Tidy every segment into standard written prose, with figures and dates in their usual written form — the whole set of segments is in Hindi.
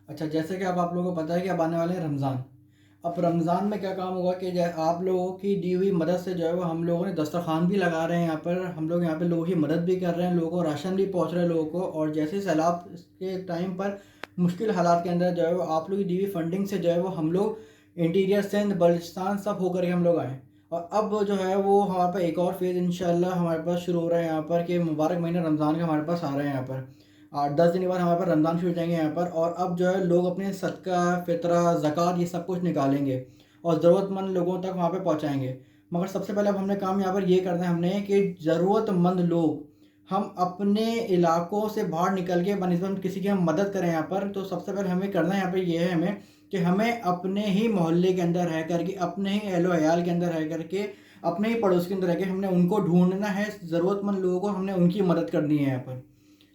अच्छा, जैसे कि अब आप लोगों को पता है कि अब आने वाले हैं रमज़ान। अब रमज़ान में क्या काम होगा कि आप लोगों की दी हुई मदद से जो है वो हम लोगों ने दस्तरख़्वान भी लगा रहे हैं यहाँ पर। हम लोग यहाँ पे लोगों की मदद भी कर रहे हैं, लोगों को राशन भी पहुँच रहा है लोगों को। और जैसे सैलाब के टाइम पर मुश्किल हालात के अंदर जो है वो आप लोगों की दी हुई फंडिंग से जो है वो हम लोग इंटीरियर सिंध, बलूचिस्तान सब होकर के हम लोग आए। और अब जो है वो हमारे पास एक और फ़ेज़ इंशाअल्लाह हमारे पास शुरू हो रहा है यहाँ पर, कि मुबारक महीना रमज़ान का हमारे पास आ रहा है यहाँ पर। 8-10 दिन के बाद हमारे पास रमज़ान शुरू हो जाएँगे यहाँ पर। और अब जो है लोग अपने सदका, फ़ितरा, ज़कात ये सब कुछ निकालेंगे और ज़रूरतमंद लोगों तक वहाँ पे पहुँचाएँगे। मगर सबसे पहले अब हमने काम यहाँ पर ये करना है हमने कि ज़रूरतमंद लोग हम अपने इलाकों से बाहर निकल के बनिस्बत किसी की हम मदद करें यहाँ पर। तो सबसे पहले हमें करना है यहाँ पे ये है हमें कि हमें अपने ही मोहल्ले के अंदर रह कर के, अपने ही अहलो-अयाल के अंदर रह कर के, अपने ही पड़ोस के अंदर रह के हमने उनको ढूँढना है, ज़रूरतमंद लोगों को हमने उनकी मदद करनी है यहाँ पर।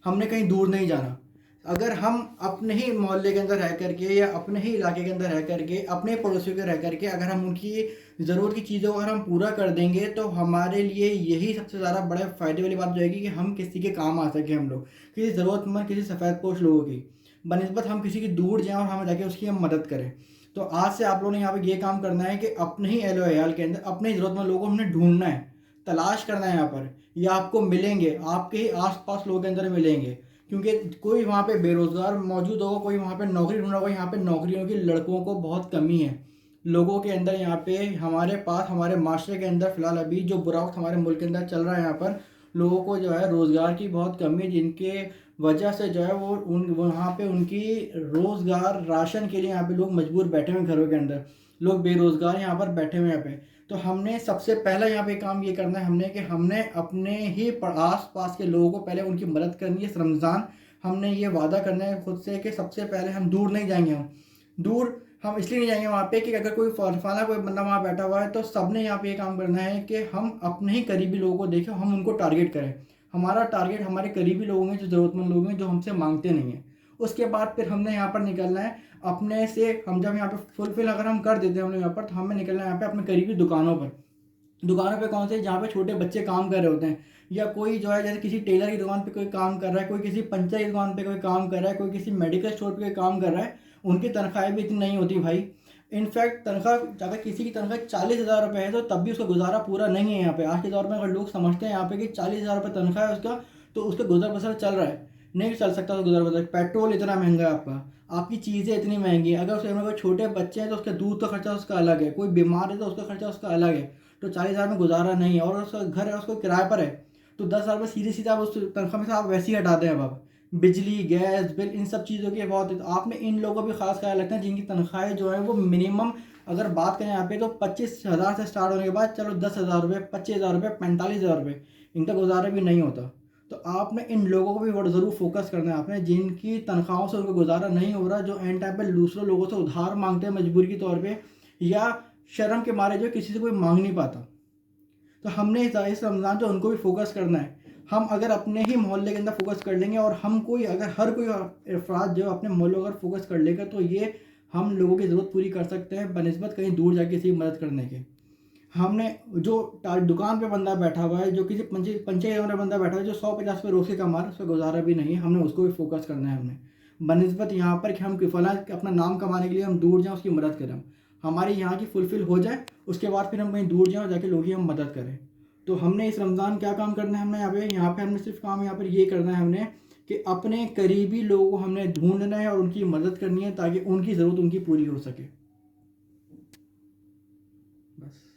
हमने कहीं दूर नहीं जाना। अगर हम अपने ही मोहल्ले के अंदर रह कर के या अपने ही इलाके के अंदर रह कर के, अपने पड़ोसियों के रह कर के अगर हम उनकी ज़रूरत की चीज़ों को अगर हम पूरा कर देंगे, तो हमारे लिए यही सबसे ज़्यादा बड़े फ़ायदे वाली बात हो जाएगी कि हम किसी के काम आ सकें हम लोग। किसी ज़रूरतमंद, किसी सफ़ेदपोश लोगों की। बनिस्बत हम किसी की दूर जाएँ और हम जाके उसकी हम मदद करें। तो आज से आप लोगों ने यहाँ पे ये काम करना है कि अपने ही अहलो-अयाल के अंदर, अपने ही ज़रूरतमंद लोगों को हमने ढूँढना है, तलाश करना है यहाँ पर। ये आपको मिलेंगे, आपके ही आस-पास लोगों के अंदर मिलेंगे। क्योंकि कोई वहाँ पे बेरोज़गार मौजूद होगा, कोई वहाँ पे नौकरी ढूँढ रहा होगा। यहाँ पे नौकरियों की लड़कों को बहुत कमी है। लोगों के अंदर यहाँ पे हमारे पास, हमारे माशरे के अंदर फ़िलहाल अभी जो बुरा वक़्त हमारे मुल्क के अंदर चल रहा है यहाँ पर, लोगों को जो है रोज़गार की बहुत कमी है, जिनके वजह से जो है वो उन वहाँ पे उनकी रोज़गार राशन के लिए यहाँ पे लोग मजबूर बैठे हुए हैं घरों के अंदर। लोग बेरोज़गार यहाँ पर बैठे हुए हैं यहाँ पे। तो हमने सबसे पहला यहाँ पे काम ये करना है हमने कि हमने अपने ही आस-पास के लोगों को पहले उनकी मदद करनी है। इस रमज़ान हमने ये वादा करना है खुद से कि सबसे पहले हम दूर नहीं जाएँगे हम। दूर हम इसलिए नहीं जाएँगे वहाँ पे कि अगर कोई फलाना कोई बंदा वहाँ बैठा हुआ है, तो सबने यहाँ पे ये काम करना है कि हम अपने ही करीबी लोगों को देखें, हम उनको टारगेट करें। हमारा टारगेट हमारे करीबी लोग हैं, जो ज़रूरतमंद लोग हैं, जो हमसे माँगते नहीं हैं। उसके बाद फिर हमने यहाँ पर निकलना है अपने से। हम जब यहाँ पे फुलफ़िल अगर हम कर देते हैं हम लोग यहाँ पर, तो हमें निकलना है यहाँ पे अपने करीबी दुकानों पर। दुकानों पे कौन से, जहाँ पे छोटे बच्चे काम कर रहे होते हैं, या कोई जो है जैसे किसी टेलर की दुकान पे कोई काम कर रहा है, कोई किसी पंचर की दुकान पे कोई काम कर रहा है, कोई किसी मेडिकल स्टोर पे कोई काम कर रहा है। उनकी तनख्वाहें भी इतनी नहीं होती भाई। इनफैक्ट तनख्वाह, अगर किसी की तनख्वाह 40,000 रुपये है, तो तब भी उसका गुजारा पूरा नहीं है यहाँ पे। आज के दौर में अगर लोग समझते हैं यहाँ पे कि 40,000 रुपये तनख्वाह है उसका, तो उसका गुजर बसर चल रहा है। नहीं चल सकता उसका गुजर बसर। पेट्रोल इतना महंगा है आपका, आपकी चीज़ें इतनी महंगी है। अगर उसके घर में कोई छोटे बच्चे हैं, तो उसका दूध का खर्चा उसका अलग है। कोई बीमार है तो उसका खर्चा उसका अलग है। तो 40,000 में गुजारा नहीं है, और उसका घर है, उसको किराए पर है। तो 10,000 रुपये सीधे सीधे आप उस तनख्वाह में से आप वैसे ही हटा दें। अब आप बिजली, गैस बिल, इन सब चीज़ों की बहुत, आपने इन लोगों को भी खास ख्याल रखना है जिनकी तनख्वाहें जो है वो मिनिमम, अगर बात करें यहाँ पे, तो 25,000 से स्टार्ट होने के बाद चलो 10,000 रुपये, 25,000 रुपये, 45,000 रुपये, इनका गुजारा भी नहीं होता। तो आपने इन लोगों को भी बहुत ज़रूर फोकस करना है आपने, जिनकी तनख्वाहों से उनको गुजारा नहीं हो रहा, जो एंड टाइम पे दूसरों लोगों से उधार मांगते हैं मजबूरी के तौर पे, या शर्म के मारे जो किसी से कोई मांग नहीं पाता। तो हमने इस रमज़ान जो उनको भी फ़ोकस करना है। हम अगर अपने ही मोहल्ले के अंदर फ़ोकस कर लेंगे, और हम कोई अगर हर कोई अफ़राद जो अपने मोहल्लों को अगर फ़ोकस कर लेगा, तो ये हम लोगों की ज़रूरत पूरी कर सकते हैं बनिस्बत कहीं दूर जाके किसी की मदद करने के। हमने जो दुकान पे बंदा बैठा हुआ है, जो किसी पंचे में बंदा बैठा है, जो 100-50 रोज़ के कमा रहा है, उसका गुज़ारा भी नहीं है, हमने उसको भी फ़ोकस करना है हमने। बनिस्बत यहाँ पर कि हम कि फलाँ अपना नाम कमाने के लिए हम दूर जाएँ, उसकी मदद करें हम। हमारी यहाँ की फुलफ़िल हो जाए, उसके बाद फिर हम कहीं दूर जाएँ और जाके लोगों की हम मदद करें। तो हमने इस रमज़ान क्या काम करना है हमने यहाँ पे हमने सिर्फ़ काम यहाँ पर ये करना है हमने, कि अपने करीबी लोगों को हमने ढूँढना है और उनकी मदद करनी है, ताकि उनकी ज़रूरत उनकी पूरी हो सके। बस।